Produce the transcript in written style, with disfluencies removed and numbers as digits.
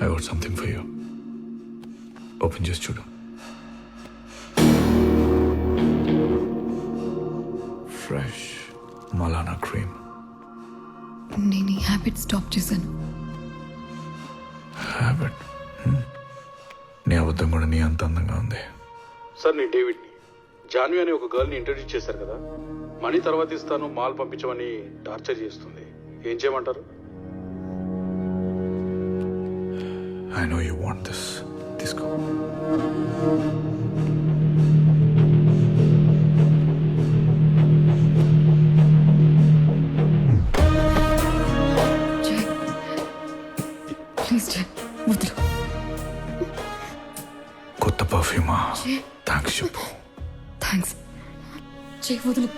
I what something for you. Open చేసి చూడు. Fresh Malana cream. నేను ఈ హ్యాబిట్ స్టాప్ చేశాను. హ్యాబిట్. నీ అబద్ధం కూడా నీ అంత అందంగా ఉంది. సార్ నేను డేవిడ్ని. జాన్వి అనే ఒక గర్ల్ని ఇంట్రడ్యూస్ చేశారు కదా, మనీ తర్వాత ఇస్తాను మాల్ పంపించమని టార్చర్ చేస్తుంది. ఏం చేయమంటారు? I know you want this. తీసుకో. జై, ప్లీజ్ జై, వదులు. కొత్త పర్ఫ్యూమా? జై, థ్యాంక్స్ చెప్పు. థ్యాంక్స్. జై, వదులు.